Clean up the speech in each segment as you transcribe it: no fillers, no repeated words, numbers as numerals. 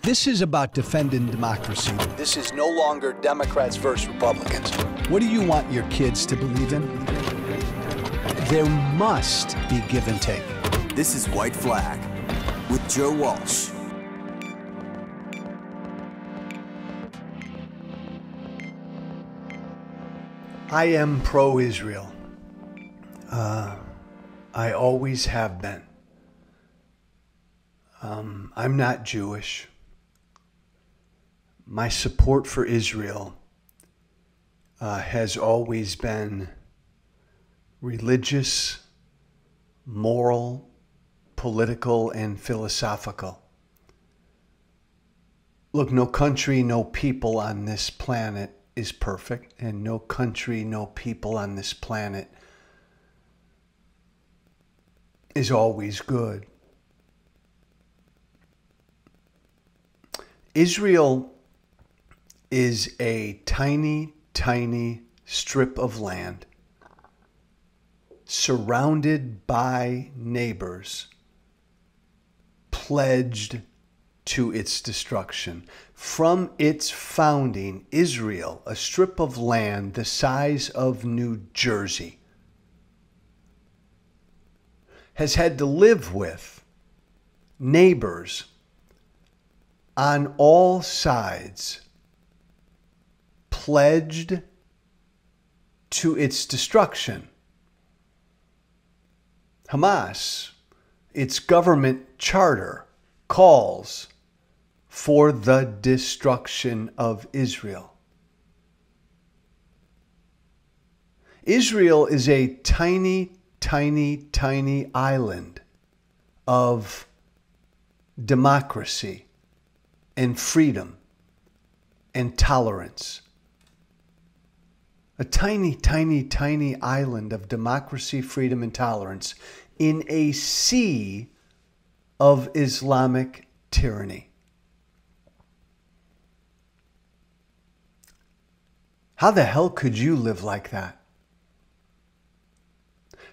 This is about defending democracy. This is no longer Democrats versus Republicans. What do you want your kids to believe in? There must be give and take. This is White Flag with Joe Walsh. I am pro-Israel. I always have been. I'm not Jewish. My support for Israel has always been religious, moral, political, and philosophical. Look, no country, no people on this planet is perfect, and no country, no people on this planet is always good. Israel is a tiny, tiny strip of land surrounded by neighbors, pledged to its destruction. From its founding, Israel, a strip of land the size of New Jersey, has had to live with neighbors on all sides, pledged to its destruction. Hamas, its government charter, calls for the destruction of Israel. Israel is a tiny, tiny, tiny island of democracy and freedom and tolerance. A tiny, tiny, tiny island of democracy, freedom, and tolerance in a sea of Islamic tyranny. How the hell could you live like that?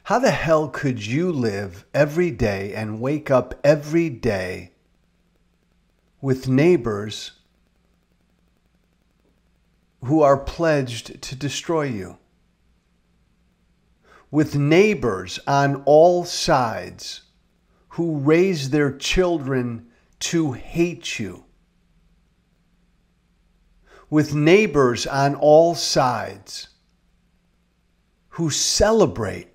How the hell could you live every day and wake up every day with neighbors who are pledged to destroy you? With neighbors on all sides who raise their children to hate you? With neighbors on all sides who celebrate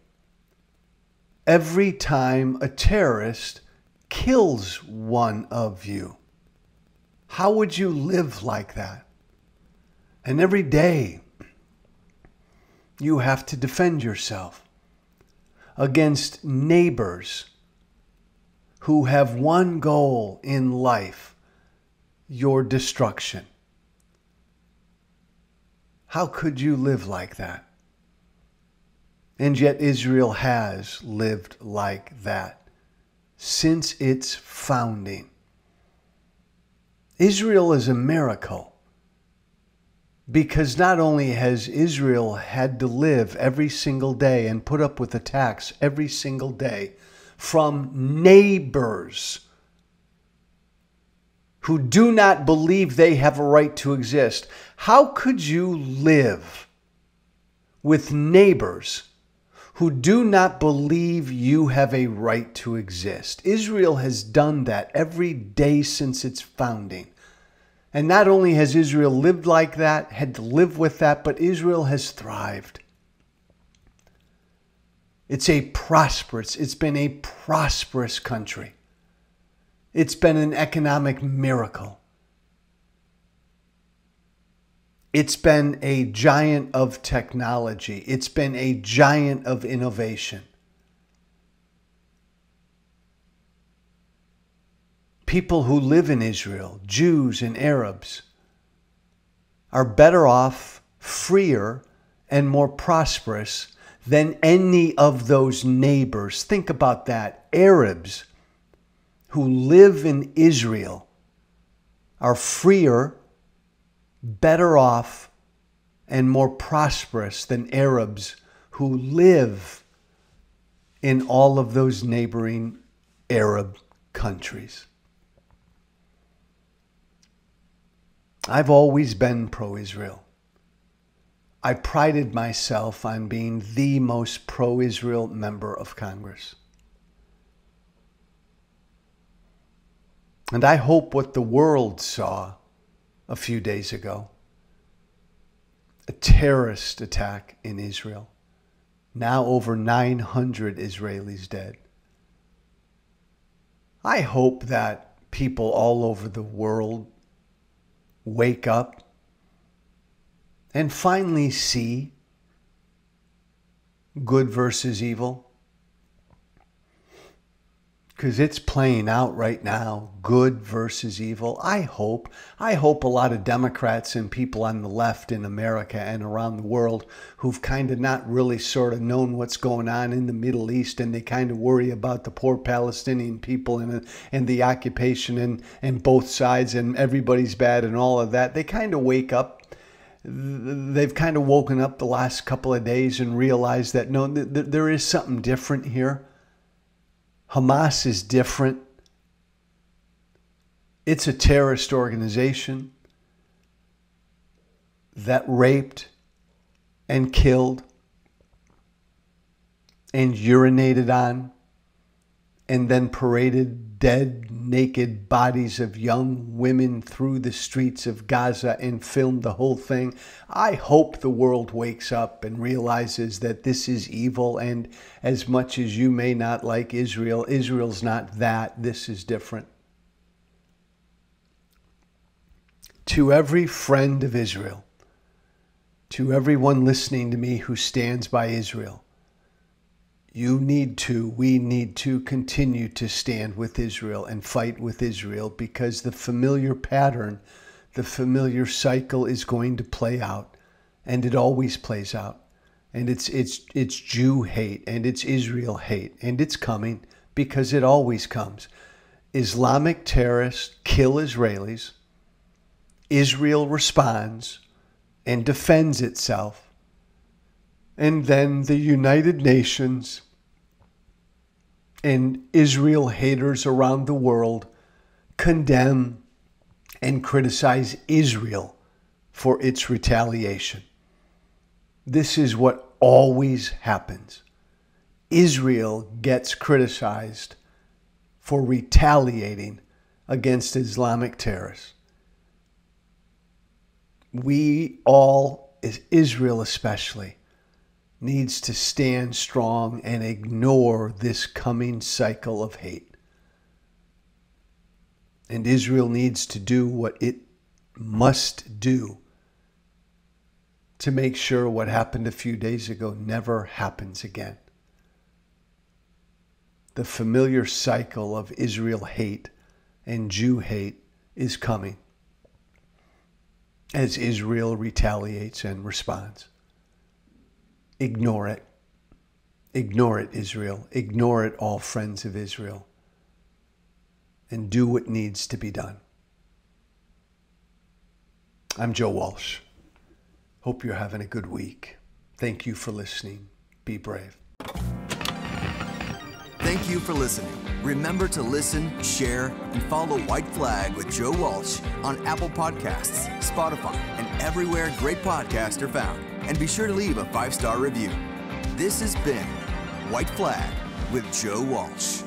every time a terrorist kills one of you? How would you live like that? And every day you have to defend yourself against neighbors who have one goal in life: your destruction. How could you live like that? And yet Israel has lived like that since its founding. Israel is a miracle because not only has Israel had to live every single day and put up with attacks every single day from neighbors who do not believe they have a right to exist. How could you live with neighbors who do not believe you have a right to exist? Israel has done that every day since its founding. And not only has Israel lived like that, had to live with that, but Israel has thrived. It's been a prosperous country. It's been an economic miracle. It's been a giant of technology. It's been a giant of innovation. People who live in Israel, Jews and Arabs, are better off, freer, and more prosperous than any of those neighbors. Think about that. Arabs who live in Israel are freer, better off, and more prosperous than Arabs who live in all of those neighboring Arab countries. I've always been pro-Israel. I prided myself on being the most pro-Israel member of Congress. And I hope what the world saw a few days ago, a terrorist attack in Israel, now over 900 Israelis dead. I hope that people all over the world wake up and finally see good versus evil. Because it's playing out right now, good versus evil. I hope a lot of Democrats and people on the left in America and around the world who've kind of not really sort of known what's going on in the Middle East, and they kind of worry about the poor Palestinian people and the occupation and both sides and everybody's bad and all of that. They kind of wake up. They've kind of woken up the last couple of days and realized that no, there is something different here. Hamas is different. It's a terrorist organization that raped and killed and urinated on and then paraded dead, naked bodies of young women through the streets of Gaza and filmed the whole thing. I hope the world wakes up and realizes that this is evil, and as much as you may not like Israel, Israel's not that. This is different. To every friend of Israel, to everyone listening to me who stands by Israel, we need to continue to stand with Israel and fight with Israel, because the familiar pattern, the familiar cycle is going to play out, and it always plays out. And it's Jew hate and it's Israel hate, and it's coming because it always comes. Islamic terrorists kill Israelis. Israel responds and defends itself. And then the United Nations and Israel haters around the world condemn and criticize Israel for its retaliation. This is what always happens. Israel gets criticized for retaliating against Islamic terrorists. We all, Israel especially, needs to stand strong and ignore this coming cycle of hate. And Israel needs to do what it must do to make sure what happened a few days ago never happens again. The familiar cycle of Israel hate and Jew hate is coming as Israel retaliates and responds. Ignore it. Ignore it, Israel. Ignore it, all friends of Israel. And do what needs to be done. I'm Joe Walsh. Hope you're having a good week. Thank you for listening. Be brave. Thank you for listening. Remember to listen, share, and follow White Flag with Joe Walsh on Apple Podcasts, Spotify, and everywhere great podcasts are found. And be sure to leave a 5-star review. This has been White Flag with Joe Walsh.